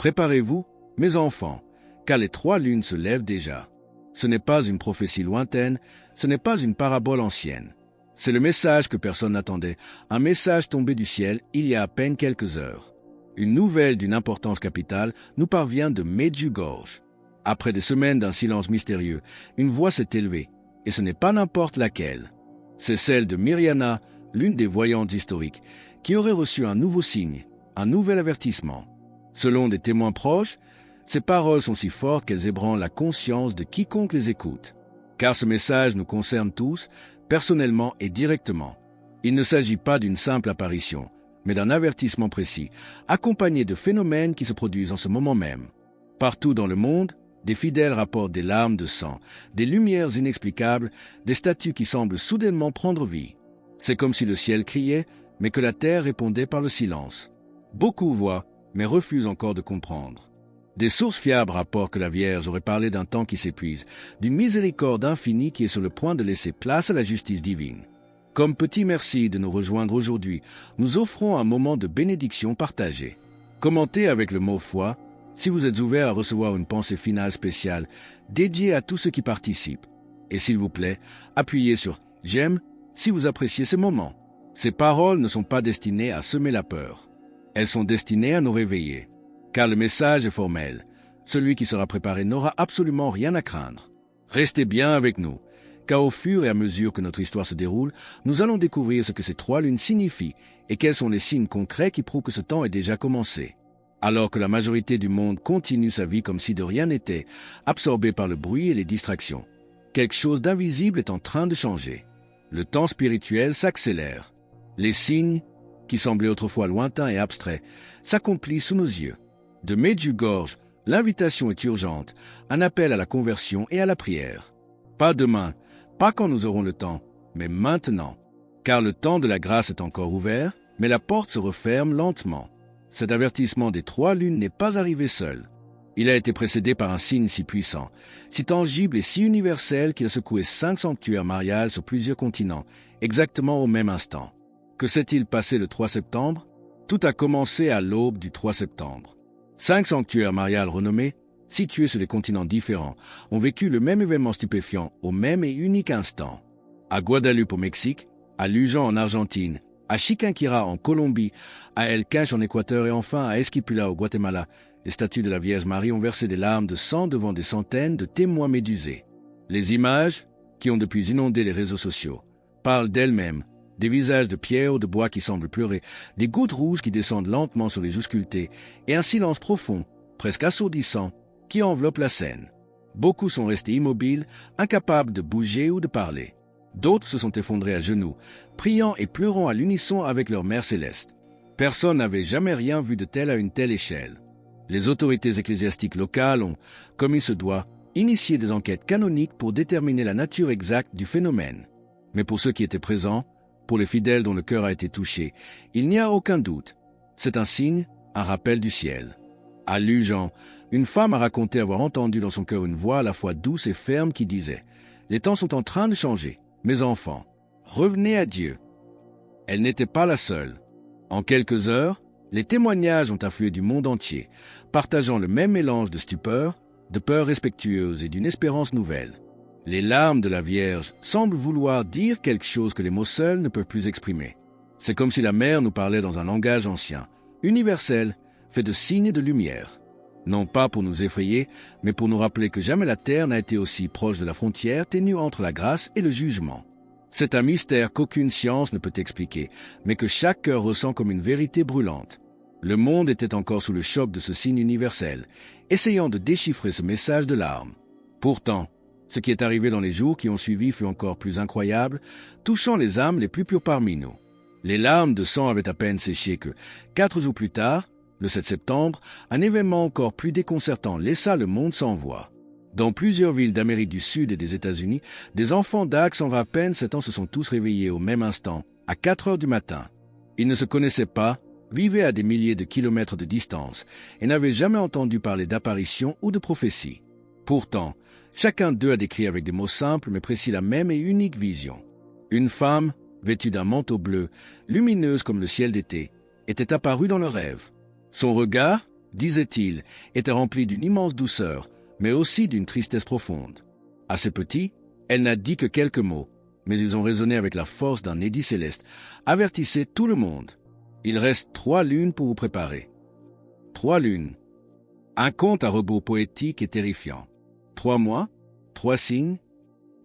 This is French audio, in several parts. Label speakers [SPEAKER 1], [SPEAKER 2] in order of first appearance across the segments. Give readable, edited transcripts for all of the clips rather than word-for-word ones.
[SPEAKER 1] Préparez-vous, mes enfants, car les 3 lunes se lèvent déjà. Ce n'est pas une prophétie lointaine, ce n'est pas une parabole ancienne. C'est le message que personne n'attendait, un message tombé du ciel il y a à peine quelques heures. Une nouvelle d'une importance capitale nous parvient de Medjugorje. Après des semaines d'un silence mystérieux, une voix s'est élevée, et ce n'est pas n'importe laquelle. C'est celle de Mirjana, l'une des voyantes historiques, qui aurait reçu un nouveau signe, un nouvel avertissement. Selon des témoins proches, ces paroles sont si fortes qu'elles ébranlent la conscience de quiconque les écoute. Car ce message nous concerne tous, personnellement et directement. Il ne s'agit pas d'une simple apparition, mais d'un avertissement précis, accompagné de phénomènes qui se produisent en ce moment même. Partout dans le monde, des fidèles rapportent des larmes de sang, des lumières inexplicables, des statues qui semblent soudainement prendre vie. C'est comme si le ciel criait, mais que la terre répondait par le silence. Beaucoup voient, mais refusent encore de comprendre. Des sources fiables rapportent que la Vierge aurait parlé d'un temps qui s'épuise, d'une miséricorde infinie qui est sur le point de laisser place à la justice divine. Comme petit merci de nous rejoindre aujourd'hui, nous offrons un moment de bénédiction partagée. Commentez avec le mot foi, si vous êtes ouvert à recevoir une pensée finale spéciale dédiée à tous ceux qui participent. Et s'il vous plaît, appuyez sur « J'aime » si vous appréciez ces moments. Ces paroles ne sont pas destinées à semer la peur. Elles sont destinées à nous réveiller. Car le message est formel. Celui qui sera préparé n'aura absolument rien à craindre. Restez bien avec nous, car au fur et à mesure que notre histoire se déroule, nous allons découvrir ce que ces 3 lunes signifient et quels sont les signes concrets qui prouvent que ce temps est déjà commencé. Alors que la majorité du monde continue sa vie comme si de rien n'était, absorbé par le bruit et les distractions. Quelque chose d'invisible est en train de changer. Le temps spirituel s'accélère. Les signes, qui semblaient autrefois lointains et abstraits, s'accomplissent sous nos yeux. De Medjugorje, l'invitation est urgente, un appel à la conversion et à la prière. Pas demain, pas quand nous aurons le temps, mais maintenant. Car le temps de la grâce est encore ouvert, mais la porte se referme lentement. Cet avertissement des 3 lunes n'est pas arrivé seul. Il a été précédé par un signe si puissant, si tangible et si universel qu'il a secoué 5 sanctuaires mariales sur plusieurs continents, exactement au même instant. Que s'est-il passé le 3 septembre? Tout a commencé à l'aube du 3 septembre. 5 sanctuaires mariales renommés, situés sur des continents différents, ont vécu le même événement stupéfiant au même et unique instant. À Guadeloupe au Mexique, à Lujan en Argentine, à Chiquinquirá en Colombie, à El Quinche en Équateur et enfin à Esquipula au Guatemala, les statues de la Vierge Marie ont versé des larmes de sang devant des centaines de témoins médusés. Les images, qui ont depuis inondé les réseaux sociaux, parlent d'elles-mêmes, des visages de pierre ou de bois qui semblent pleurer, des gouttes rouges qui descendent lentement sur les joues sculptées, et un silence profond, presque assourdissant, qui enveloppe la scène. Beaucoup sont restés immobiles, incapables de bouger ou de parler. D'autres se sont effondrés à genoux, priant et pleurant à l'unisson avec leur Mère céleste. Personne n'avait jamais rien vu de tel à une telle échelle. Les autorités ecclésiastiques locales ont, comme il se doit, initié des enquêtes canoniques pour déterminer la nature exacte du phénomène. Mais pour ceux qui étaient présents, pour les fidèles dont le cœur a été touché, il n'y a aucun doute. C'est un signe, un rappel du ciel. À Lujan, une femme a raconté avoir entendu dans son cœur une voix à la fois douce et ferme qui disait « Les temps sont en train de changer. Mes enfants, revenez à Dieu. » Elle n'était pas la seule. En quelques heures, les témoignages ont afflué du monde entier, partageant le même mélange de stupeur, de peur respectueuse et d'une espérance nouvelle. Les larmes de la Vierge semblent vouloir dire quelque chose que les mots seuls ne peuvent plus exprimer. C'est comme si la mère nous parlait dans un langage ancien, universel, fait de signes et de lumière. Non pas pour nous effrayer, mais pour nous rappeler que jamais la terre n'a été aussi proche de la frontière ténue entre la grâce et le jugement. C'est un mystère qu'aucune science ne peut expliquer, mais que chaque cœur ressent comme une vérité brûlante. Le monde était encore sous le choc de ce signe universel, essayant de déchiffrer ce message de larmes. Pourtant, ce qui est arrivé dans les jours qui ont suivi fut encore plus incroyable, touchant les âmes les plus pures parmi nous. Les larmes de sang avaient à peine séché que, 4 jours plus tard, le 7 septembre, un événement encore plus déconcertant laissa le monde sans voix. Dans plusieurs villes d'Amérique du Sud et des États-Unis, des enfants d'Aix en à peine 7 ans se sont tous réveillés au même instant, à 4 heures du matin. Ils ne se connaissaient pas, vivaient à des milliers de kilomètres de distance et n'avaient jamais entendu parler d'apparition ou de prophétie. Pourtant, chacun d'eux a décrit avec des mots simples mais précis la même et unique vision. Une femme, vêtue d'un manteau bleu, lumineuse comme le ciel d'été, était apparue dans le rêve. Son regard, disait-il, était remplie d'une immense douceur, mais aussi d'une tristesse profonde. À ces petits, elle n'a dit que quelques mots, mais ils ont résonné avec la force d'un édit céleste. Avertissez tout le monde. Il reste 3 lunes pour vous préparer. 3 lunes. Un conte à rebours poétique et terrifiant. 3 mois, 3 signes.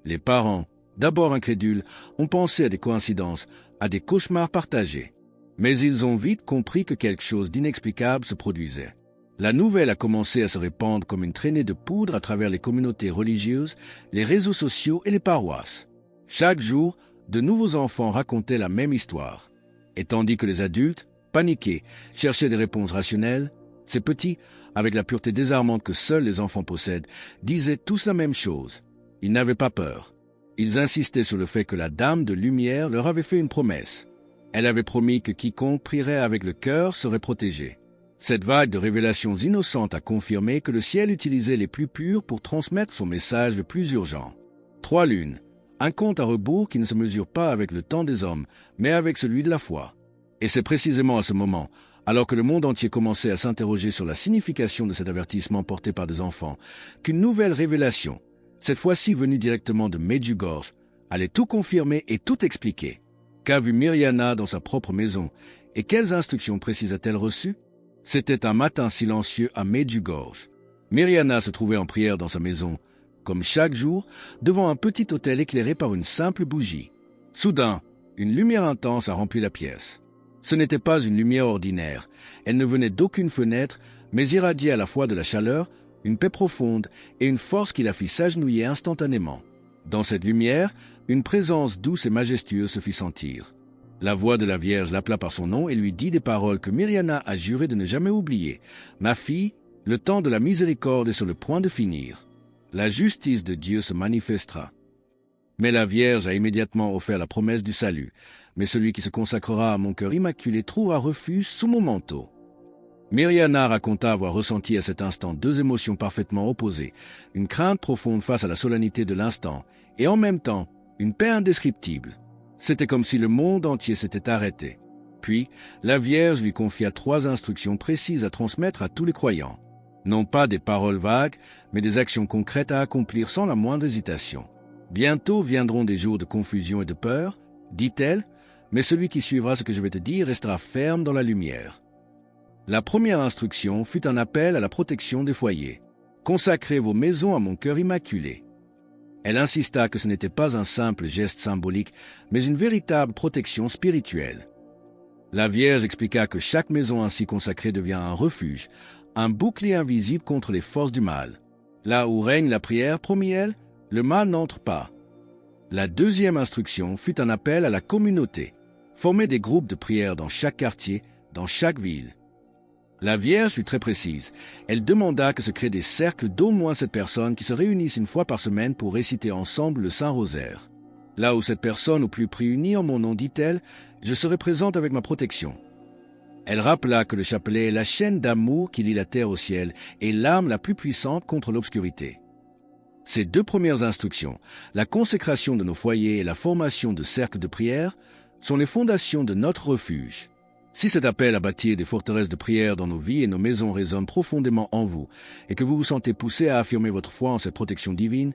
[SPEAKER 1] Les parents, d'abord incrédules, ont pensé à des coïncidences, à des cauchemars partagés. Mais ils ont vite compris que quelque chose d'inexplicable se produisait. La nouvelle a commencé à se répandre comme une traînée de poudre à travers les communautés religieuses, les réseaux sociaux et les paroisses. Chaque jour, de nouveaux enfants racontaient la même histoire. Et tandis que les adultes, paniqués, cherchaient des réponses rationnelles, ces petits, avec la pureté désarmante que seuls les enfants possèdent, disaient tous la même chose. Ils n'avaient pas peur. Ils insistaient sur le fait que la Dame de Lumière leur avait fait une promesse. Elle avait promis que quiconque prierait avec le cœur serait protégé. Cette vague de révélations innocentes a confirmé que le ciel utilisait les plus purs pour transmettre son message le plus urgent. 3 lunes, un compte à rebours qui ne se mesure pas avec le temps des hommes, mais avec celui de la foi. Et c'est précisément à ce moment, alors que le monde entier commençait à s'interroger sur la signification de cet avertissement porté par des enfants, qu'une nouvelle révélation, cette fois-ci venue directement de Medjugorje, allait tout confirmer et tout expliquer. Qu'a vu Mirjana dans sa propre maison, et quelles instructions précises a-t-elle reçues? C'était un matin silencieux à Medjugorje. Mirjana se trouvait en prière dans sa maison, comme chaque jour, devant un petit autel éclairé par une simple bougie. Soudain, une lumière intense a rempli la pièce. Ce n'était pas une lumière ordinaire, elle ne venait d'aucune fenêtre, mais irradiait à la fois de la chaleur, une paix profonde et une force qui la fit s'agenouiller instantanément. Dans cette lumière, une présence douce et majestueuse se fit sentir. La voix de la Vierge l'appela par son nom et lui dit des paroles que Mirjana a juré de ne jamais oublier. « Ma fille, le temps de la miséricorde est sur le point de finir. La justice de Dieu se manifestera. » Mais la Vierge a immédiatement offert la promesse du salut. « Mais celui qui se consacrera à mon cœur immaculé trouvera refuge sous mon manteau. » Mirjana raconta avoir ressenti à cet instant 2 émotions parfaitement opposées, une crainte profonde face à la solennité de l'instant, et en même temps, une paix indescriptible. C'était comme si le monde entier s'était arrêté. Puis, la Vierge lui confia 3 instructions précises à transmettre à tous les croyants. Non pas des paroles vagues, mais des actions concrètes à accomplir sans la moindre hésitation. Bientôt viendront des jours de confusion et de peur, dit-elle, mais celui qui suivra ce que je vais te dire restera ferme dans la lumière. La première instruction fut un appel à la protection des foyers. Consacrez vos maisons à mon cœur immaculé. Elle insista que ce n'était pas un simple geste symbolique, mais une véritable protection spirituelle. La Vierge expliqua que chaque maison ainsi consacrée devient un refuge, un bouclier invisible contre les forces du mal. Là où règne la prière, promit-elle, le mal n'entre pas. La deuxième instruction fut un appel à la communauté. Former des groupes de prière dans chaque quartier, dans chaque ville. La Vierge fut très précise. Elle demanda que se créent des cercles d'au moins 7 personnes qui se réunissent une fois par semaine pour réciter ensemble le Saint-Rosaire. Là où cette personne ou plus prie unie en mon nom, dit-elle, je serai présente avec ma protection. Elle rappela que le chapelet est la chaîne d'amour qui lie la terre au ciel et l'arme la plus puissante contre l'obscurité. Ces 2 premières instructions, la consécration de nos foyers et la formation de cercles de prière, sont les fondations de notre refuge. Si cet appel à bâtir des forteresses de prière dans nos vies et nos maisons résonne profondément en vous et que vous vous sentez poussé à affirmer votre foi en cette protection divine,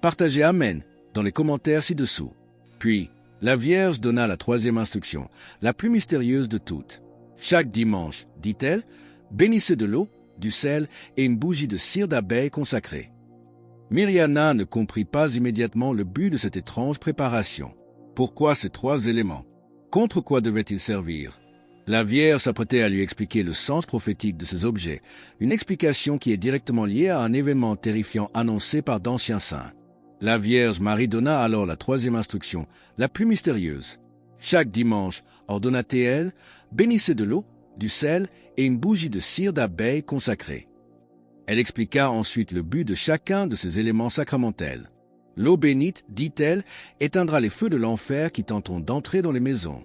[SPEAKER 1] partagez Amen dans les commentaires ci-dessous. Puis, la Vierge donna la 3e instruction, la plus mystérieuse de toutes. Chaque dimanche, dit-elle, bénissez de l'eau, du sel et une bougie de cire d'abeille consacrée. Mirjana ne comprit pas immédiatement le but de cette étrange préparation. Pourquoi ces 3 éléments? Contre quoi devaient-ils servir? La Vierge s'apprêtait à lui expliquer le sens prophétique de ces objets, une explication qui est directement liée à un événement terrifiant annoncé par d'anciens saints. La Vierge Marie donna alors la 3e instruction, la plus mystérieuse. Chaque dimanche, ordonna-t-elle, bénissez de l'eau, du sel et une bougie de cire d'abeille consacrée. Elle expliqua ensuite le but de chacun de ces éléments sacramentels. L'eau bénite, dit-elle, éteindra les feux de l'enfer qui tenteront d'entrer dans les maisons.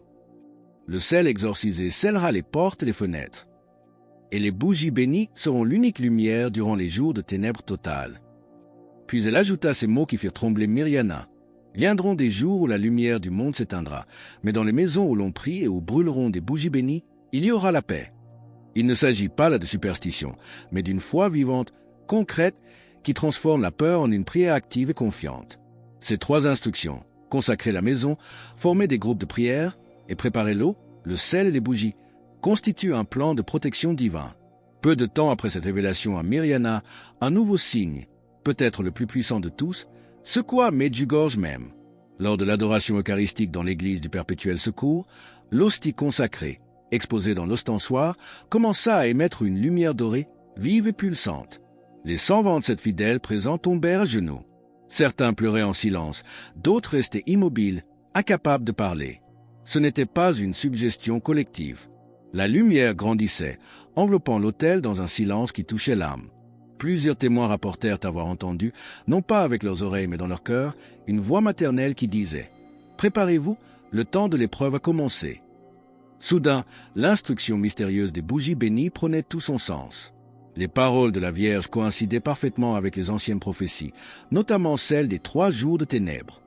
[SPEAKER 1] Le sel exorcisé scellera les portes et les fenêtres. Et les bougies bénies seront l'unique lumière durant les jours de ténèbres totales. Puis elle ajouta ces mots qui firent trembler Mirjana. Viendront des jours où la lumière du monde s'éteindra, mais dans les maisons où l'on prie et où brûleront des bougies bénies, il y aura la paix. Il ne s'agit pas là de superstition, mais d'une foi vivante, concrète, qui transforme la peur en une prière active et confiante. Ces 3 instructions, consacrer la maison, former des groupes de prière et préparer l'eau, le sel et les bougies, constituent un plan de protection divin. Peu de temps après cette révélation à Miriana, un nouveau signe, peut-être le plus puissant de tous, secoua Medjugorje même. Lors de l'adoration eucharistique dans l'église du Perpétuel Secours, l'hostie consacrée, exposée dans l'ostensoir, commença à émettre une lumière dorée, vive et pulsante. Les 127 fidèles présents tombèrent à genoux. Certains pleuraient en silence, d'autres restaient immobiles, incapables de parler. Ce n'était pas une suggestion collective. La lumière grandissait, enveloppant l'autel dans un silence qui touchait l'âme. Plusieurs témoins rapportèrent avoir entendu, non pas avec leurs oreilles mais dans leur cœur, une voix maternelle qui disait « Préparez-vous, le temps de l'épreuve a commencé ». Soudain, l'instruction mystérieuse des bougies bénies prenait tout son sens. Les paroles de la Vierge coïncidaient parfaitement avec les anciennes prophéties, notamment celles des 3 jours de ténèbres.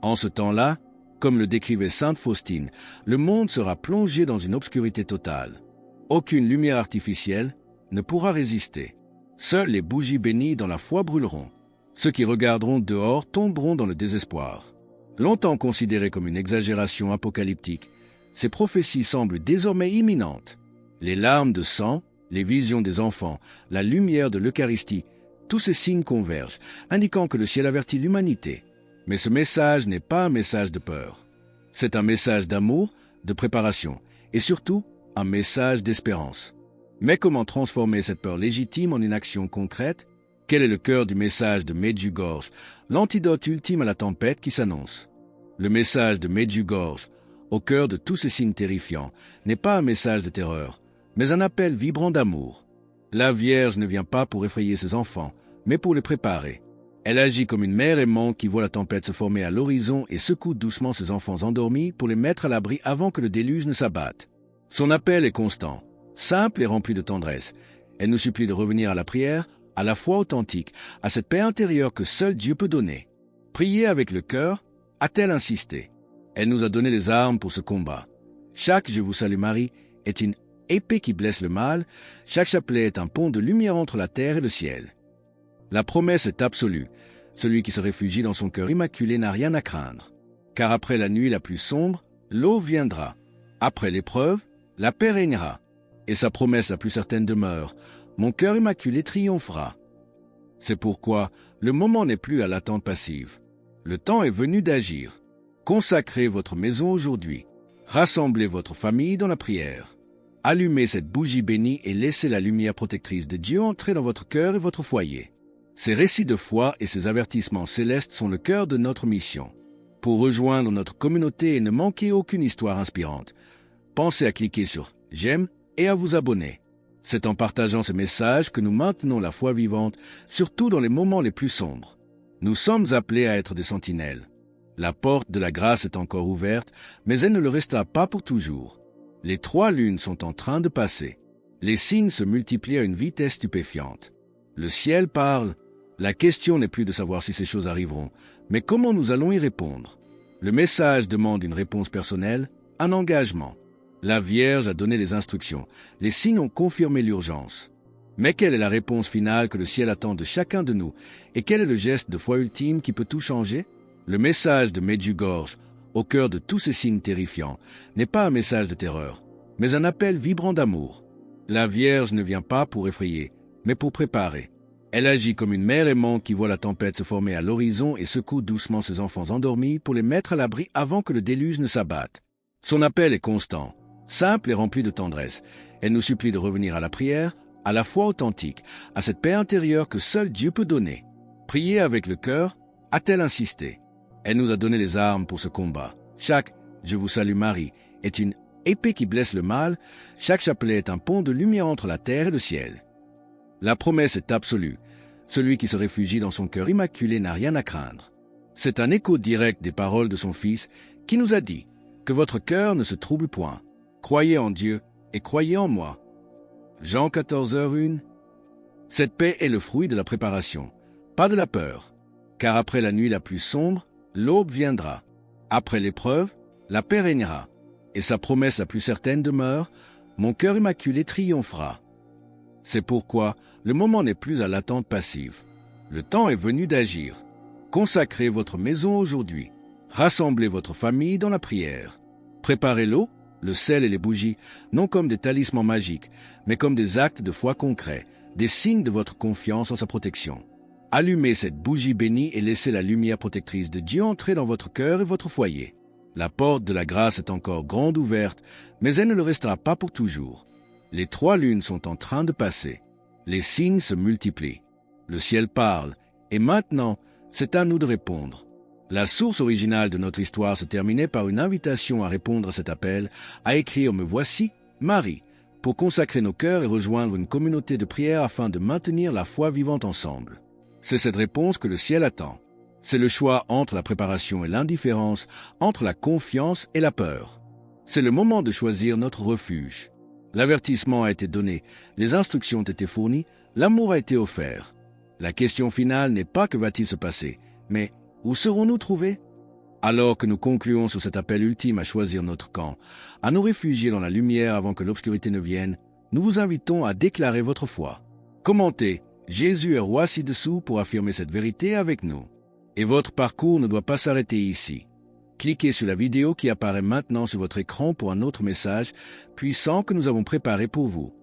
[SPEAKER 1] En ce temps-là, comme le décrivait sainte Faustine, le monde sera plongé dans une obscurité totale. Aucune lumière artificielle ne pourra résister. Seules les bougies bénies dans la foi brûleront. Ceux qui regarderont dehors tomberont dans le désespoir. Longtemps considérées comme une exagération apocalyptique, ces prophéties semblent désormais imminentes. Les larmes de sang, les visions des enfants, la lumière de l'Eucharistie, tous ces signes convergent, indiquant que le ciel avertit l'humanité. Mais ce message n'est pas un message de peur. C'est un message d'amour, de préparation, et surtout un message d'espérance. Mais comment transformer cette peur légitime en une action concrète? Quel est le cœur du message de Medjugorje, l'antidote ultime à la tempête qui s'annonce? Le message de Medjugorje, au cœur de tous ces signes terrifiants, n'est pas un message de terreur, mais un appel vibrant d'amour. La Vierge ne vient pas pour effrayer ses enfants, mais pour les préparer. Elle agit comme une mère aimante qui voit la tempête se former à l'horizon et secoue doucement ses enfants endormis pour les mettre à l'abri avant que le déluge ne s'abatte. Son appel est constant, simple et rempli de tendresse. Elle nous supplie de revenir à la prière, à la foi authentique, à cette paix intérieure que seul Dieu peut donner. Prier avec le cœur, a-t-elle insisté. Elle nous a donné les armes pour ce combat. Chaque « Je vous salue Marie » est une épée qui blesse le mal, chaque chapelet est un pont de lumière entre la terre et le ciel. La promesse est absolue. Celui qui se réfugie dans son cœur immaculé n'a rien à craindre. Car après la nuit la plus sombre, l'aube viendra. Après l'épreuve, la paix régnera. Et sa promesse la plus certaine demeure. Mon cœur immaculé triomphera. C'est pourquoi le moment n'est plus à l'attente passive. Le temps est venu d'agir. Consacrez votre maison aujourd'hui. Rassemblez votre famille dans la prière. Allumez cette bougie bénie et laissez la lumière protectrice de Dieu entrer dans votre cœur et votre foyer. Ces récits de foi et ces avertissements célestes sont le cœur de notre mission. Pour rejoindre notre communauté et ne manquer aucune histoire inspirante, pensez à cliquer sur « J'aime » et à vous abonner. C'est en partageant ces messages que nous maintenons la foi vivante, surtout dans les moments les plus sombres. Nous sommes appelés à être des sentinelles. La porte de la grâce est encore ouverte, mais elle ne le restera pas pour toujours. Les 3 lunes sont en train de passer. Les signes se multiplient à une vitesse stupéfiante. Le ciel parle. La question n'est plus de savoir si ces choses arriveront, mais comment nous allons y répondre. Le message demande une réponse personnelle, un engagement. La Vierge a donné les instructions, les signes ont confirmé l'urgence. Mais quelle est la réponse finale que le ciel attend de chacun de nous, et quel est le geste de foi ultime qui peut tout changer? Le message de Medjugorje, au cœur de tous ces signes terrifiants, n'est pas un message de terreur, mais un appel vibrant d'amour. La Vierge ne vient pas pour effrayer, mais pour préparer. Elle agit comme une mère aimante qui voit la tempête se former à l'horizon et secoue doucement ses enfants endormis pour les mettre à l'abri avant que le déluge ne s'abatte. Son appel est constant, simple et rempli de tendresse. Elle nous supplie de revenir à la prière, à la foi authentique, à cette paix intérieure que seul Dieu peut donner. Prier avec le cœur, a-t-elle insisté. Elle nous a donné les armes pour ce combat. Chaque « Je vous salue Marie » est une épée qui blesse le mal, chaque chapelet est un pont de lumière entre la terre et le ciel. La promesse est absolue. Celui qui se réfugie dans son cœur immaculé n'a rien à craindre. C'est un écho direct des paroles de son Fils qui nous a dit « Que votre cœur ne se trouble point. Croyez en Dieu et croyez en moi. » Jean 14h01. Cette paix est le fruit de la préparation, pas de la peur. Car après la nuit la plus sombre, l'aube viendra. Après l'épreuve, la paix régnera. Et sa promesse la plus certaine demeure, Mon cœur immaculé triomphera. C'est pourquoi le moment n'est plus à l'attente passive. Le temps est venu d'agir. Consacrez votre maison aujourd'hui. Rassemblez votre famille dans la prière. Préparez l'eau, le sel et les bougies, non comme des talismans magiques, mais comme des actes de foi concrets, des signes de votre confiance en sa protection. Allumez cette bougie bénie et laissez la lumière protectrice de Dieu entrer dans votre cœur et votre foyer. La porte de la grâce est encore grande ouverte, mais elle ne le restera pas pour toujours. Les 3 lunes sont en train de passer. Les signes se multiplient. Le ciel parle, et maintenant, c'est à nous de répondre. La source originale de notre histoire se terminait par une invitation à répondre à cet appel, à écrire « Me voici, Marie », pour consacrer nos cœurs et rejoindre une communauté de prière afin de maintenir la foi vivante ensemble. C'est cette réponse que le ciel attend. C'est le choix entre la préparation et l'indifférence, entre la confiance et la peur. C'est le moment de choisir notre refuge. L'avertissement a été donné, les instructions ont été fournies, l'amour a été offert. La question finale n'est pas que va-t-il se passer, mais où serons-nous trouvés? Alors que nous concluons sur cet appel ultime à choisir notre camp, à nous réfugier dans la lumière avant que l'obscurité ne vienne, nous vous invitons à déclarer votre foi. Commentez « Jésus est roi ci-dessous » pour affirmer cette vérité avec nous. Et votre parcours ne doit pas s'arrêter ici. Cliquez sur la vidéo qui apparaît maintenant sur votre écran pour un autre message puissant que nous avons préparé pour vous.